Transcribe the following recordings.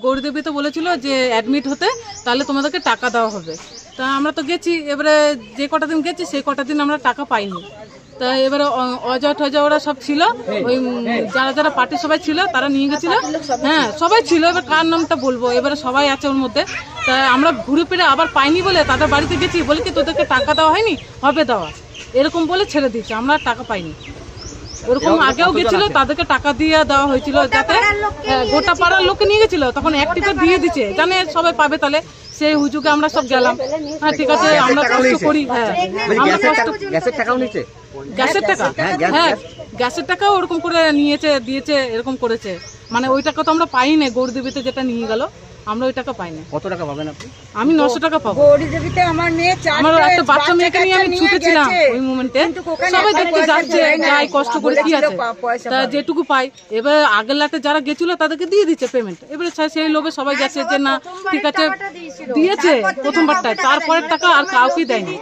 গৌরীদেবী তো বলেছিল যে অ্যাডমিট হতে, তাহলে তোমাদেরকে টাকা দেওয়া হবে। তা আমরা তো গেছি, এবারে যে কটা দিন গেছি সেই কটা দিন আমরা টাকা পাইনি। তা এবারে অজয় টজয় ওরা সব ছিল, ওই যারা যারা পার্টি সবাই ছিল তারা নিয়ে গেছিল। হ্যাঁ সবাই ছিল, এবার কার নামটা বলবো, এবারে সবাই আছে ওর মধ্যে। তা আমরা ঘুরে ফিরে আবার পাইনি বলে তাদের বাড়িতে গেছি, বলি কি তোদেরকে টাকা দেওয়া হয়নি, হবে দেওয়া, এরকম বলে ছেড়ে দিয়েছে, আমরা টাকা পাইনি। ওরকম আগেও গেছিল, তাদেরকে টাকা দিয়ে দেওয়া হয়েছিল, যাতে গোটা পাড়ার লোককে নিয়ে গেছিল, তখন এক টিপে দিয়ে দিচ্ছে, জানে সবাই পাবে, তাহলে সেই হুজুকে আমরা সব গেলাম। হ্যাঁ ঠিক আছে, আমরা কষ্ট করি। হ্যাঁ আমরা কষ্ট। গ্যাসের টাকাও নিচ্ছে, গ্যাসের টাকা, হ্যাঁ গ্যাসের টাকাও ওরকম করে নিয়েছে, দিয়েছে, এরকম করেছে। মানে ওই টাকা তো আমরা পাইনি, গৌরীদেবীতে যেটা নিয়ে গেল আমরা ওই টাকা পাইনি। কত টাকা পাবেন আপনি? আমি 900 টাকা পাবো। গৌরীদেবীতে আমার মেয়ে, আমার একটা বাচ্চা মেয়েকে নিয়ে আমি ছুটেছিলাম ওই মোমেন্টে, সবাই দেখতে যাচ্ছে, যাই কষ্ট করে কি আছে, তা যেটুকু পাই। এবার আগের লাটে যারা গেছিল তাদেরকে দিয়ে দিচ্ছে পেমেন্ট, এবারে সেই লোভে সবাই গেছে যে না ঠিক আছে দিয়েছে প্রথমবারটায়, তারপরের টাকা আর কাউকে দেয়নি।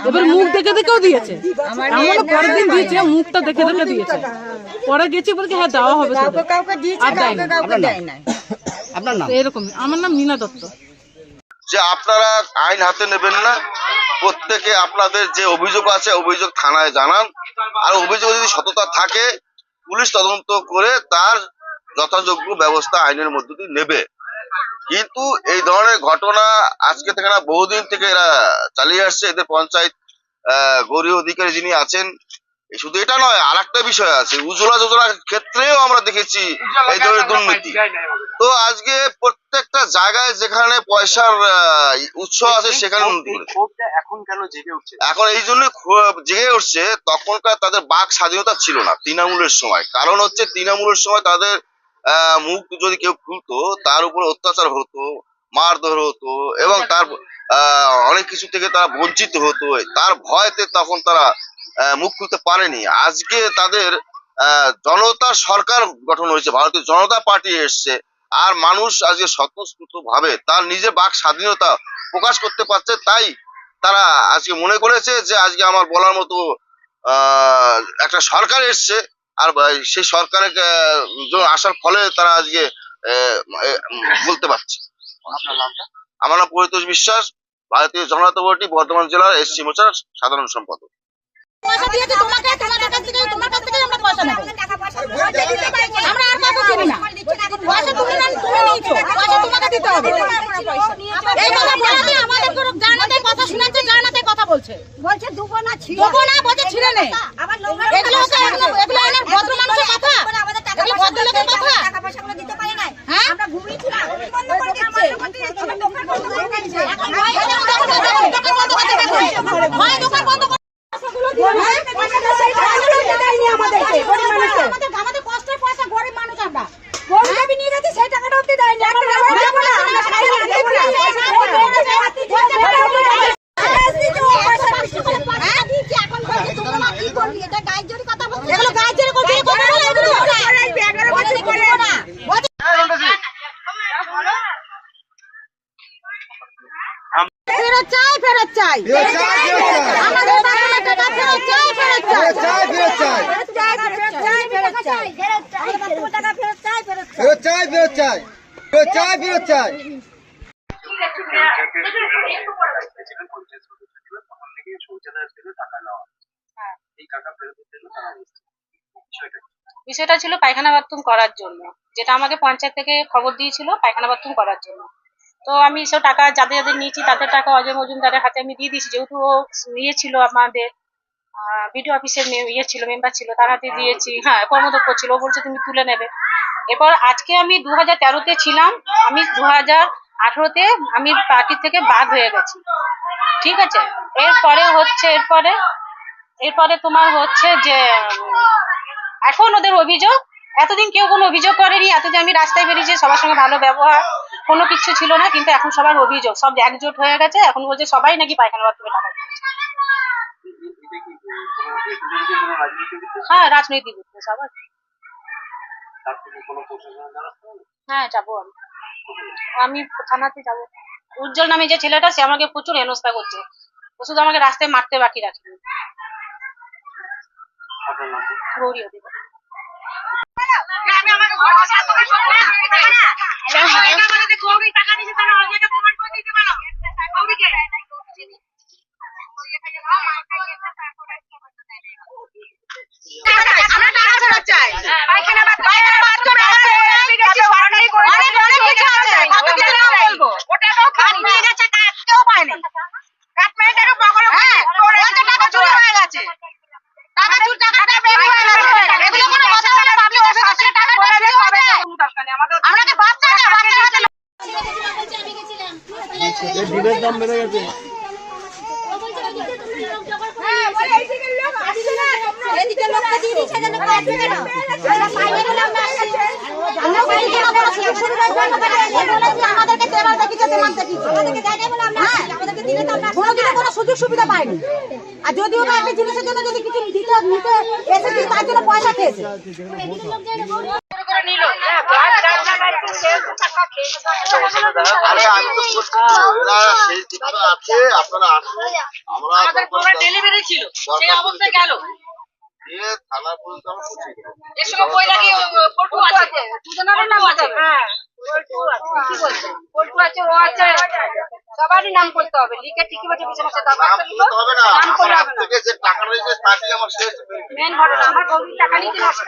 এবার মুখ দেখে দেখেও দিয়েছে, এমন পরের দিন দিয়েছে, মুখটা দেখে দেখে দিয়েছে। পরে গেছি বলছি হ্যাঁ দেওয়া হবে, আর দেয়নি। আপনার নাম? এরকম, আমার নাম মীনা দত্ত। যে আপনারা আইন হাতে নেবেন না, প্রত্যেকে আপনাদের যে অভিযোগ আছে অভিযোগ থানায় জানান, আর অভিযোগ যদি সততা থাকে পুলিশ তদন্ত করে তার যথাযোগ্য ব্যবস্থা আইনের মধ্যে দিয়ে নেবে। কিন্তু এই ধরনের ঘটনা আজকে থেকে না, বহুদিন থেকে এরা চালিয়ে আসছে। এদের পঞ্চায়েত গৌরী অধিকারী যিনি আছেন, শুধু এটা নয়, আর একটা বিষয় আছে, উজ্জ্বলা যোজনার ক্ষেত্রেও আমরা দেখেছি এই ধরনের দুর্নীতি। তো আজকে প্রত্যেকটা জায়গায় যেখানে পয়সার উৎস আছে সেখানে এখন কেন জেগে উঠছে? এখন এই জন্য জেগে উঠছে, তখনকার তাদের বাক স্বাধীনতা ছিল না তৃণমূলের সময়। কারণ হচ্ছে তৃণমূলের সময় তাদের মুখ যদি কেউ খুলতো তার উপর অত্যাচার হতো, মারধর হতো, এবং তার অনেক কিছু থেকে তারা বঞ্চিত হতো। তার ভয়তে তখন তারা মুখ খুলতে পারেনি। আজকে তাদের জনতার সরকার গঠন হয়েছে, ভারতীয় জনতা পার্টি এসছে, আর মানুষ আজকে স্বতঃস্ফূর্ত ভাবে তার নিজের বাক স্বাধীনতা প্রকাশ করতে পারছে। তাই তারা আজকে মনে করেছে যে আজকে আমার বলার মতো একটা সরকার এসছে, আর সেই সরকারের আসার ফলে তারা আজকে বলতে পারছে। আমার নাম পরিতোষ বিশ্বাস, ভারতীয় জনতা পার্টি বর্ধমান জেলার এসসি মোর্চার সাধারণ সম্পাদক। পয়সা দিয়েছে তোমাকে, তোমার কাছ থেকে আমরা পয়সা নেব। আমরা আর কাউকে চিনি না। পয়সা তুমি নিয়েছো, পয়সা তোমাকে দিতে হবে। এই কথা বলে আমাদের কোনো জানাতে কথা শোনাচ্ছে, জানাতে কথা বলছে, বলছে দুবো না বলছে ছিঁড়ে নে। এগুলো এনার ভদ্র মানুষের কথা, এগুলো ভদ্রলোকের কথা। টাকা পয়সা গুলো দিতে পারে না, আমরা ঘুমিয়েছিলাম, বন্ধ করে দিচ্ছে। হয় দোকান বন্ধ করে আমাদের কষ্টের পয়সা, গরিব মানুষ আমরা, গরিব নিয়ে গেছে, সেই টাকাটা অব্দি দেয়নি। ফেরত চাই, ফেরত চাই, আমাদের টাকা ফেরত চাই, ফেরত চাই, ফেরত চাই, ফেরত চাই, ফেরত চাই, ফেরত চাই, ফেরত চাই, টাকা ফেরত চাই, ফেরত চাই, ফেরত চাই, ফেরত চাই, ফেরত চাই, ফেরত চাই। বিষয়টা ছিল পায়খানা বাথরুম করার জন্য, যেটা আমাকে পঞ্চায়েত থেকে খবর দিয়েছিল পায়খানা বাথরুম করার জন্য। তো আমি সব টাকা যাদের যাদের নিয়েছি তাদের টাকা অজয় মজুমদারের হাতে আমি দিয়ে দিয়েছি, যেহেতু ও ইয়ে ছিল আমাদের বিডিও অফিসের ইয়ে ছিল, মেম্বার ছিল, তার হাতে দিয়েছি। হ্যাঁ কর্মদক্ষ ছিল, ও বলছে তুমি তুলে নেবে। এরপর আজকে আমি 2013-তে ছিলাম, আমি 2018-তে আমি পার্টি থেকে বাদ হয়ে গেছি, ঠিক আছে। এরপরে হচ্ছে এরপরে তোমার হচ্ছে যে এখন ওদের অভিযোগ, এতদিন কেউ কোনো অভিযোগ করেনি, এতদিন আমি রাস্তায় বেরিয়েছি, সবার সঙ্গে ভালো ব্যবহার, কোনো কিছু ছিল না, কিন্তু এখন সবার অভিযোগ, সব একজোট হয়ে গেছে, এখন বলছে সবাই নাকি পায়খানা বাথরুমে টাকা দিচ্ছে। হ্যাঁ রাজনৈতিক উদ্দেশ্য সবাই। হ্যাঁ যাবো, আমি থানাতে যাবো। উজ্জ্বল নামে যে ছেলেটা, সে আমাকে প্রচুর হেনস্থা করছে, ও শুধু আমাকে রাস্তায় মারতে বাকি রাখেনি। গৌরী অধিকারী। ডিমের দাম বেড়ে গেছে। এদিকে লোকটা দিয়ে দিচ্ছে যেন কাটবে কেন আমরা পাইবে না আমরা আমরা পাইবে না বড় সিলেকশন করে বলেছি আমাদেরকে দেবার দেখিতে দেবার দেখিতে আমাদেরকে দেয় না বলে আমরা আমাদেরকে দিলে তো আমরা কোনো সুযোগ সুবিধা পাইনি। আর যদিও বা একটা জিনিসের জন্য যদি কিছু দিতে নিতে এসেছি তার জন্য পয়সা খেয়েছে। আরে আমি তো বলছি এরা সেই দিকটা আছে, আপনারা আসুন, আমরা আমাদের পুরো ডেলিভারি ছিল, সেই অবস্থা গেল। দিয়ে থানা পর্যন্ত আমরা পৌঁছে দেবো। এর সঙ্গে বই লাগিয়ে ফটো আছে, দুজনেরই নাম আছে। হ্যাঁ, কি বলছে? ফটো আছে, ও আছে, সবারই নাম করতে হবে। লিখে ঠিকই বলছে বিছানাতে দাও। নাম করতে হবে না, নাম আমার করতে হাত হবে না। থেকে যে টাকা রয়েছে তাকে আমার শেষ মেন ঘটনা আমার গভীর টাকা নিতে নষ্ট